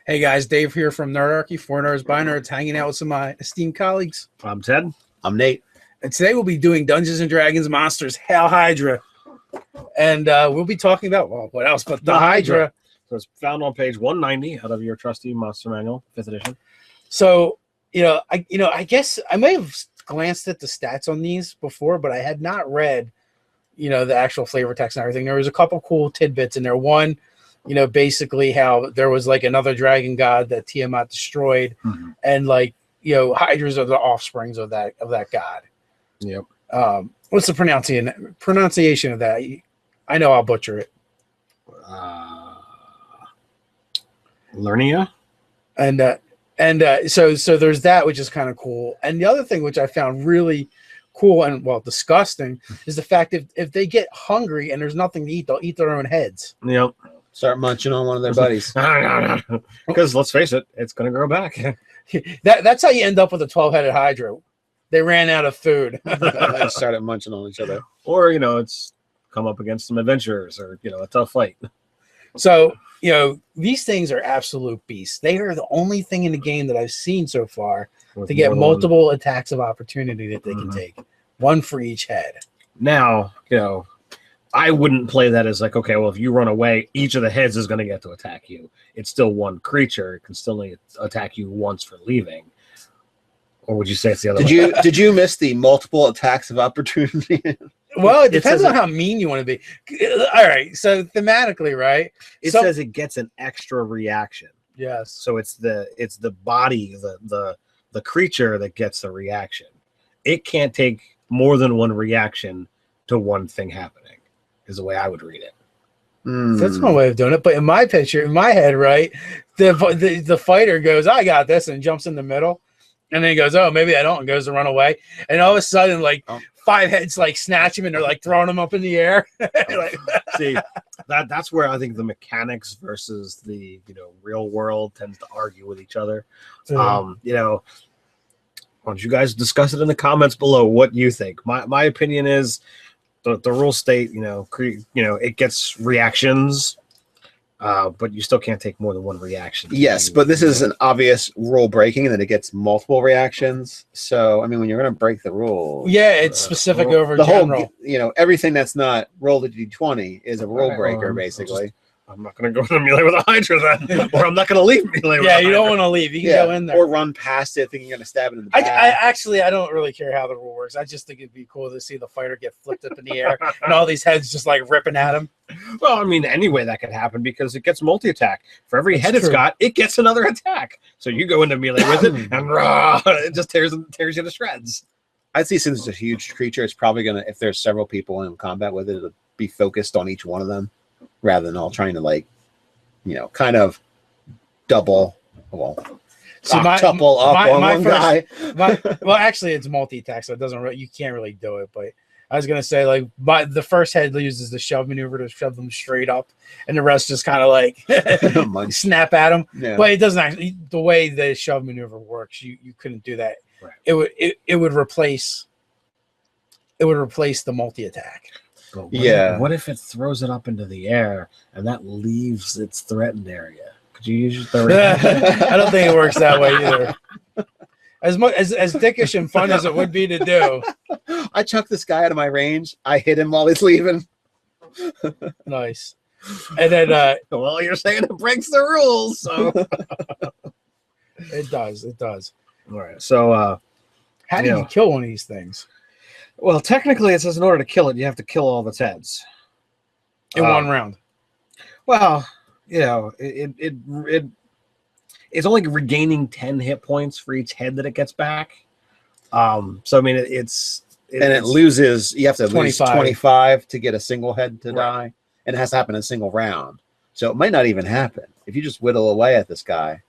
Hey guys, Dave here from Nerdarchy, for Nerds by Nerds, hanging out with some of my esteemed colleagues. I'm Ted. I'm Nate. And today we'll be doing Dungeons and Dragons Monsters Hail Hydra. And we'll be talking about, well, what else but the Hydra. So it's found on page 190 out of your trusty Monster Manual, 5th edition. So, I guess I may have glanced at the stats on these before, but I had not read, the actual flavor text and everything. There was a couple cool tidbits in there. One, basically how there was like another dragon god that Tiamat destroyed, and hydras are the offsprings of that god. Yep. What's the pronunciation of that? I know I'll butcher it. Lernia. So there's that, which is kind of cool. And the other thing which I found really cool and disgusting is the fact if they get hungry and there's nothing to eat, they'll eat their own heads. Yep. Start munching on one of their buddies. Because let's face it, it's going to grow back. That's how you end up with a 12-headed Hydra. They ran out of food. They started munching on each other. Or, it's come up against some adventurers or, a tough fight. So, these things are absolute beasts. They are the only thing in the game that I've seen so far to get multiple attacks of opportunity that they can take. One for each head. Now, I wouldn't play that as like, okay, well, if you run away, each of the heads is going to get to attack you. It's still one creature. It can still only attack you once for leaving. Or would you say it's the other way? Did you miss the multiple attacks of opportunity? Well, it depends on how mean you want to be. All right, so thematically, right? It says it gets an extra reaction. Yes. So it's the body, the creature that gets the reaction. It can't take more than one reaction to one thing happening, is the way I would read it. That's my way of doing it. But in my head, right, the fighter goes, "I got this," and jumps in the middle, and then he goes, "Oh, maybe I don't," and goes to run away, and all of a sudden, five heads snatch him and they're throwing him up in the air. See, that's where I think the mechanics versus the real world tends to argue with each other. Why don't you guys discuss it in the comments below what you think? My opinion is the rules state it gets reactions, but you still can't take more than one reaction. Yes, but this is an obvious rule breaking, and then it gets multiple reactions. So I mean, when you're going to break the rules, it's specific over the general. whole. Everything that's not roll a d20 is a rule breaker, basically. I'm not going to go into melee with a Hydra then, or I'm not going to leave melee with a Hydra. You don't want to leave. You can go in there. Or run past it thinking you're going to stab it in the back. I don't really care how the rule works. I just think it'd be cool to see the fighter get flipped up in the air and all these heads just ripping at him. Well, I mean, anyway, that could happen because it gets multi-attack. For every head it's got, it gets another attack. So you go into melee with it, and it just tears you to shreds. I'd say since it's a huge creature, it's probably going to, if there's several people in combat with it, it'll be focused on each one of them rather than all trying to kind of double, octuple up on one guy. Well, actually, it's multi-attack, so it doesn't you can't really do it. But I was gonna say, the first head uses the shove maneuver to shove them straight up, and the rest just kind of snap at them. Yeah. But it doesn't actually. The way the shove maneuver works, you couldn't do that. Right. It would replace the multi-attack. What if it throws it up into the air and that leaves its threatened area? Could you use the? I don't think it works that way either. As much as dickish and fun as it would be to do. I chucked this guy out of my range. I hit him while he's leaving. Nice. And then well, you're saying it breaks the rules, so it does. All right. So how do you kill one of these things? Well, technically, it says in order to kill it, you have to kill all of its heads in one round. Well, it's only regaining 10 hit points for each head that it gets back. So I mean, it loses. You have to lose 25 to get a single head to die, and it has to happen in a single round. So it might not even happen if you just whittle away at this guy.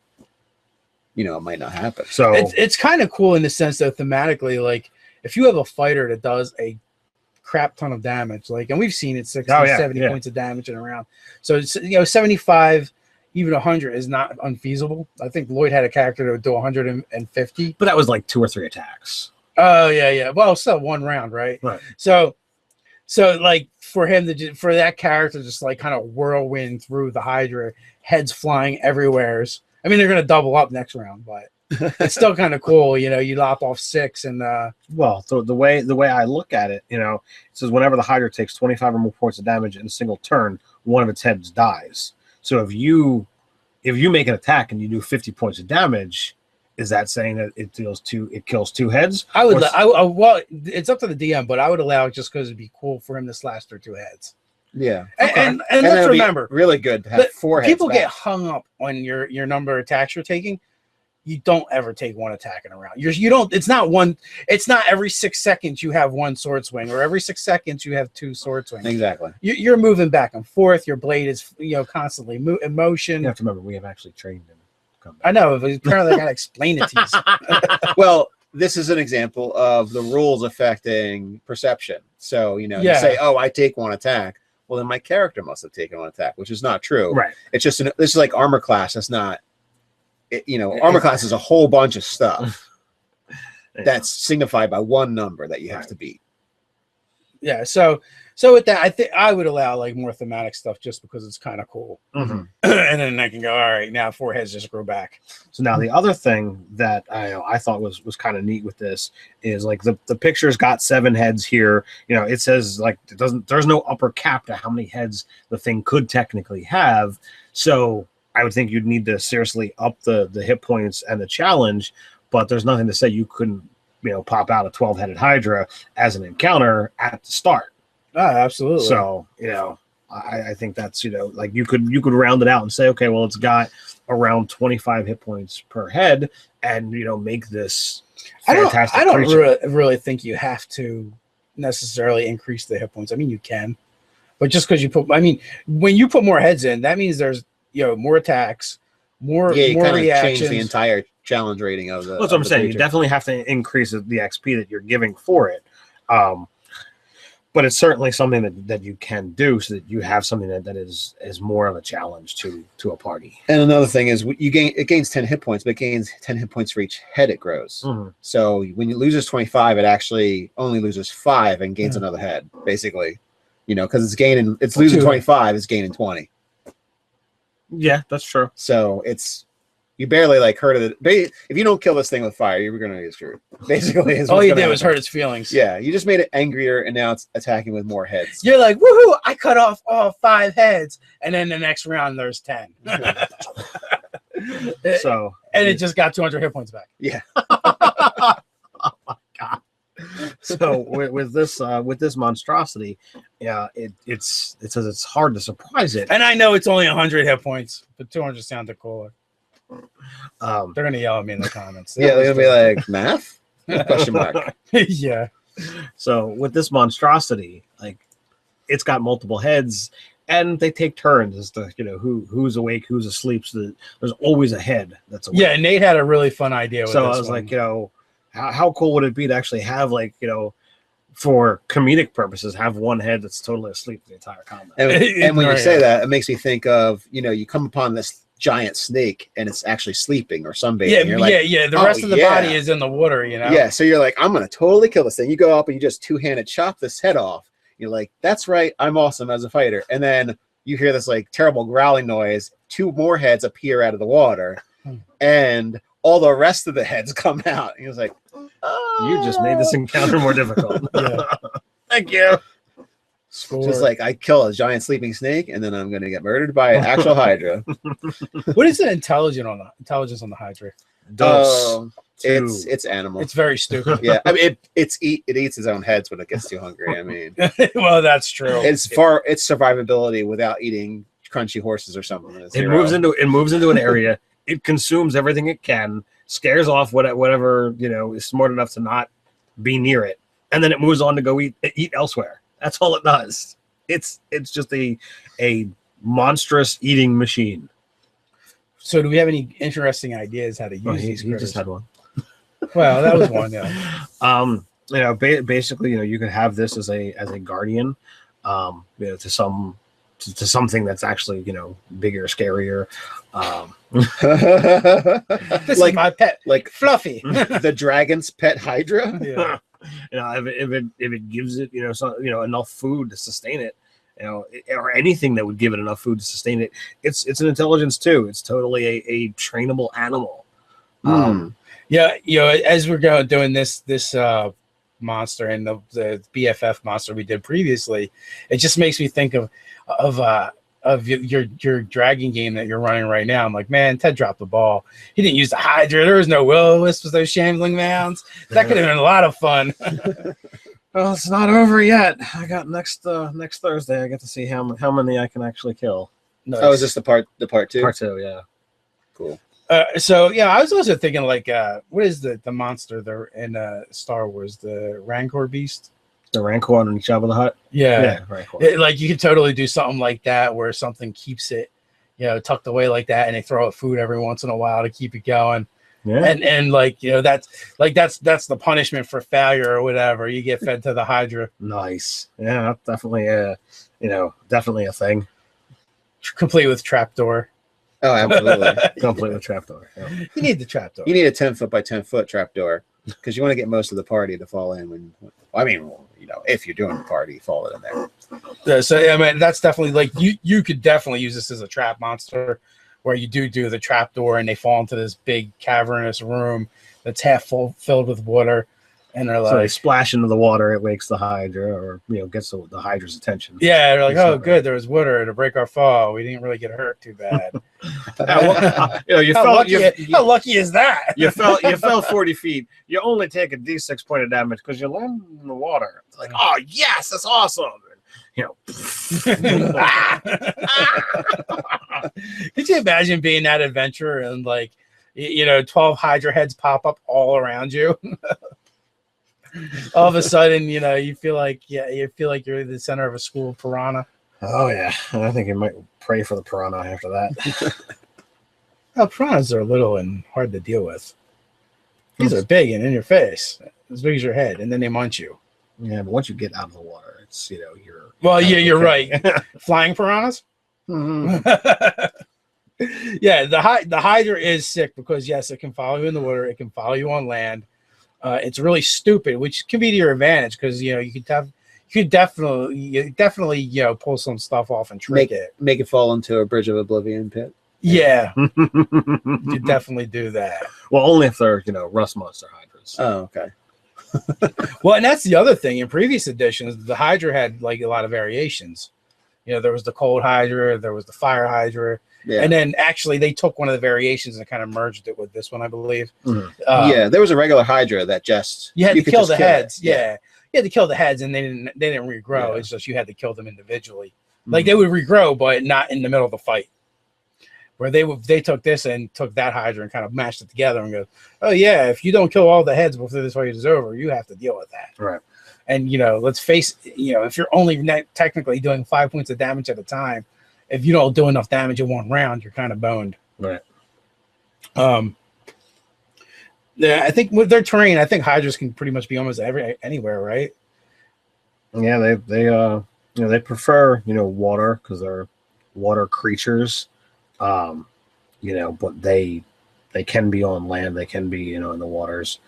It might not happen. So it's kind of cool in the sense that thematically, if you have a fighter that does a crap ton of damage, and we've seen it 60, 70 points of damage in a round. So it's 75, even 100 is not unfeasible. I think Lloyd had a character that would do 150. But that was 2 or 3 attacks. Oh, yeah. Well, still one round, right? Right. So for him for that character just kind of whirlwind through the Hydra, heads flying everywhere. I mean, they're going to double up next round, but it's still kind of cool. You know, you lop off 6 and well, so the way I look at it, you know, it says whenever the Hydra takes 25 or more points of damage in a single turn, one of its heads dies. So if you make an attack and you do 50 points of damage, is that saying that it kills 2 heads? Well, it's up to the DM, but I would allow it just because it'd be cool for him to slash through 2 heads. Yeah, and let's remember, really good to have 4 heads. People get hung up on your number of attacks you're taking. You don't ever take 1 attack in a round. You don't. It's not one. It's not every 6 seconds you have 1 sword swing, or every 6 seconds you have 2 sword swings. Exactly. You're moving back and forth. Your blade is constantly in motion. You have to remember we have actually trained him. I know, but apparently I gotta explain it to you. Well, this is an example of the rules affecting perception. So you say, "Oh, I take 1 attack." Well, then my character must have taken 1 attack, which is not true. Right. It's just this is like armor class. That's not. Armor class is a whole bunch of stuff that's signified by 1 number that you have to beat. Yeah. So with that, I think I would allow like more thematic stuff just because it's kind of cool. Mm-hmm. And then I can go, all right, now 4 heads just grow back. So now the other thing that I thought was kind of neat with this is like the picture's got 7 heads here. You know, it says like there's no upper cap to how many heads the thing could technically have. So I would think you'd need to seriously up the hit points and the challenge, but there's nothing to say you couldn't, pop out a 12-headed Hydra as an encounter at the start. Oh, absolutely. So, I think that's, like you could round it out and say, okay, well, it's got around 25 hit points per head and, make this fantastic I don't creature. really think you have to necessarily increase the hit points. I mean, you can, but just because when you put more heads in, that means there's, more attacks, more reactions. Change the entire challenge rating of the. That's what I'm saying. You definitely have to increase the XP that you're giving for it. But it's certainly something that you can do so that you have something that is more of a challenge to a party. And another thing is it gains 10 hit points, but it gains 10 hit points for each head it grows. Mm-hmm. So when it loses 25, it actually only loses 5 and gains another head, basically. Because it's losing 25, it's gaining 20. Yeah, that's true. So you barely hurt it. If you don't kill this thing with fire, you're going to get screwed. Basically, all you did was hurt its feelings. Yeah, you just made it angrier, and now it's attacking with more heads. You're like, woohoo! I cut off all 5 heads, and then the next round there's 10. And it just got 200 hit points back. Yeah. Oh my god. So with this monstrosity, it says it's hard to surprise it. And I know it's only 100 hit points, but 200 sounded cooler. They're gonna yell at me in the comments. They're gonna be like, math? Question mark. Yeah. So with this monstrosity, it's got multiple heads, and they take turns as to who's awake, who's asleep. So that there's always a head that's awake. Yeah, Nate had a really fun idea with so this I was one. like, how cool would it be to actually have for comedic purposes, have one head that's totally asleep the entire combat. And when you say that, it makes me think of, you come upon this giant snake and it's actually sleeping or sunbathing. Yeah, you're like, the rest of the body is in the water, Yeah, so you're like, I'm going to totally kill this thing. You go up and you just 2-handed chop this head off. You're like, that's right, I'm awesome as a fighter. And then you hear this terrible growling noise. 2 more heads appear out of the water. And all the rest of the heads come out. And he was like, oh. You just made this encounter more difficult. Thank you. Just I kill a giant sleeping snake, and then I'm going to get murdered by an actual Hydra. What is the intelligence on the Hydra? It's animal. It's very stupid. Yeah, I mean it eats its own heads when it gets too hungry. I mean, well, that's true. It's survivability without eating crunchy horses or something. It moves into an area. It consumes everything it can, scares off whatever is smart enough to not be near it, and then it moves on to go eat elsewhere. That's all it does. It's just a monstrous eating machine. So, do we have any interesting ideas how to use these? He just had one. Well, that was one. Yeah. Basically, you can have this as a guardian, to something that's actually bigger, scarier. This is my pet, Fluffy, the dragon's pet Hydra. Yeah. If it gives it enough food to sustain it, or anything that would give it enough food to sustain it. It's an intelligence too. It's totally a trainable animal. Yeah, as we're doing this monster and the BFF monster we did previously, it just makes me think of your dragon game that you're running right now. I'm like, man, Ted dropped the ball. He didn't use the Hydra. There was no will-o-wisp with those shambling mounds. That could have been a lot of fun. Well, it's not over yet. I got next Thursday. I get to see how many I can actually kill. Nice. Oh, is this the part two? Part 2, yeah. Cool. So yeah, I was also thinking like, what is the monster there in Star Wars? The Rancor beast. The Rancor on Jabba the Hutt. Yeah, Rancor. Like you could totally do something like that where something keeps it, tucked away like that, and they throw it food every once in a while to keep it going. Yeah, and like that's the punishment for failure or whatever. You get fed to the Hydra. Nice. Yeah, that's definitely definitely a thing. Complete with trapdoor. Oh, absolutely. Complete with trapdoor. Yeah. You need the trapdoor. You need a 10-foot by 10-foot trapdoor because you want to get most of the party to fall in if you're doing the party, fall in there. Yeah, so I mean, that's definitely like you could definitely use this as a trap monster, where you do the trapdoor and they fall into this big cavernous room that's half filled with water, and they're like, so they splash into the water. It wakes the Hydra, or gets the Hydra's attention. Yeah, they're like, oh, good, there was water to break our fall. We didn't really get hurt too bad. How lucky is that? You fell 40 feet. You only take a D6 point of damage because you landed in the water. It's like, oh yes, that's awesome. Could you imagine being that adventurer and 12 Hydra heads pop up all around you? All of a sudden, you feel like you're the center of a school of piranha. Oh yeah, I think you might pray for the piranha after that. Well, piranhas are little and hard to deal with. These are big and in your face, as big as your head, and then they munch you. Yeah, but once you get out of the water, it's you're. Well, yeah, you're right. Flying piranhas. Mm-hmm. Yeah, the Hydra is sick because yes, it can follow you in the water, it can follow you on land. It's really stupid, which can be to your advantage because you could definitely pull some stuff off and trick it. Make it fall into a Bridge of Oblivion pit. Yeah, you definitely do that. Well, only if they're rust monster Hydras. Oh, okay. Well, and that's the other thing. In previous editions, the Hydra had a lot of variations. There was the cold Hydra, there was the fire Hydra. Yeah. And then actually they took one of the variations and kind of merged it with this one, I believe. Mm-hmm. There was a regular Hydra that just you had to kill the heads. Yeah. You had to kill the heads and they didn't regrow. Yeah. It's just you had to kill them individually. Mm-hmm. They would regrow, but not in the middle of the fight. Where they took this and took that Hydra and kind of mashed it together and go, oh yeah, if you don't kill all the heads before this fight is over, you have to deal with that. Right. And let's face it, if you're only technically doing 5 points of damage at a time, if you don't do enough damage in one round, you're kind of boned. Right. Yeah, I think with their terrain, I think Hydras can pretty much be almost anywhere, right? Yeah, they prefer water because they're water creatures. But they can be on land. They can be in the waters.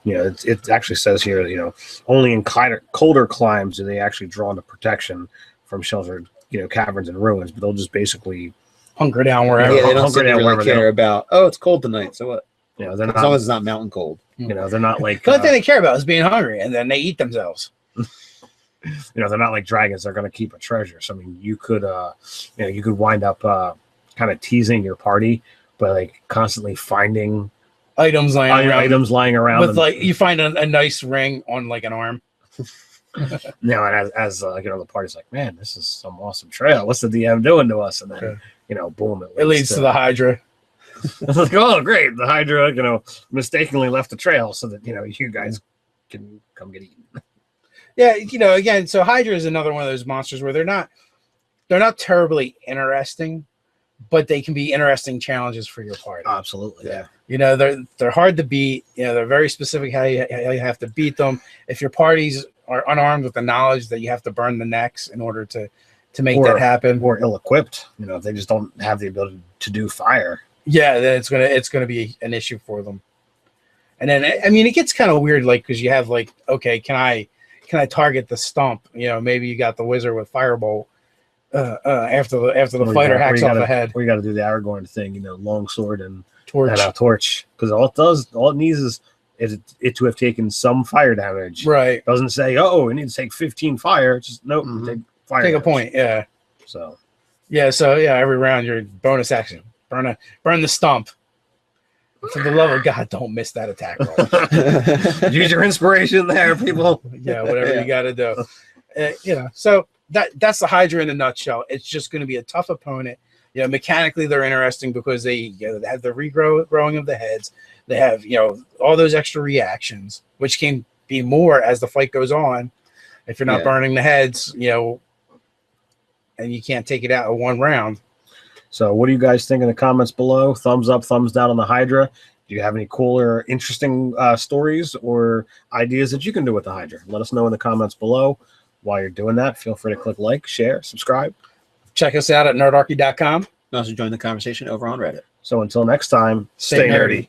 It actually says here, only in colder climes do they actually draw into protection from sheltered caverns and ruins, but they'll just basically hunker down wherever. Yeah, they don't really care about. Oh, it's cold tonight, so what? They're not, as long as it's not mountain cold. They're not like. The only thing they care about is being hungry, and then they eat themselves. They're not like dragons. They're going to keep a treasure. So I mean, you could wind up kind of teasing your party by constantly finding items lying around. With you find a nice ring on an arm. Now, and as the party's like, man, this is some awesome trail. What's the DM doing to us? And then, boom, it leads to the Hydra. It's like, oh, great, the Hydra, mistakenly left the trail so that you guys can come get eaten. Yeah, again, so Hydra is another one of those monsters where they're not terribly interesting, but they can be interesting challenges for your party. Absolutely, yeah. They're hard to beat. They're very specific how you have to beat them. If your parties are unarmed with the knowledge that you have to burn the necks in order to make that happen, or ill-equipped, if they just don't have the ability to do fire. Yeah, then it's gonna be an issue for them. And then I mean, it gets kind of weird, because you have okay, can I can I target the stump? You know, maybe you got the wizard with firebolt after the fighter hacks off the head. We got to do the Aragorn thing, you know, long sword and Torch. and a torch, because all it needs is it to have taken some fire damage. Right. It doesn't say, oh, it needs to take 15 fire. It's just nope, take fire. Take damage. a point. Yeah. So every round your bonus action. Burn the stump. For the love of God, don't miss that attack roll. Use your inspiration there, people. Yeah, whatever you got to do. You know, so that's the Hydra in a nutshell. It's just going to be a tough opponent. You know, mechanically they're interesting because they have the regrowing of the heads. They have, you know, all those extra reactions, which can be more as the fight goes on. If you're not burning the heads, you know, and you can't take it out in one round. So what do you guys think in the comments below? Thumbs up, thumbs down on the Hydra. Do you have any cooler, interesting stories or ideas that you can do with the Hydra? Let us know in the comments below. While you're doing that, feel free to click like, share, subscribe. Check us out at nerdarchy.com. Also join the conversation over on Reddit. So until next time, stay nerdy.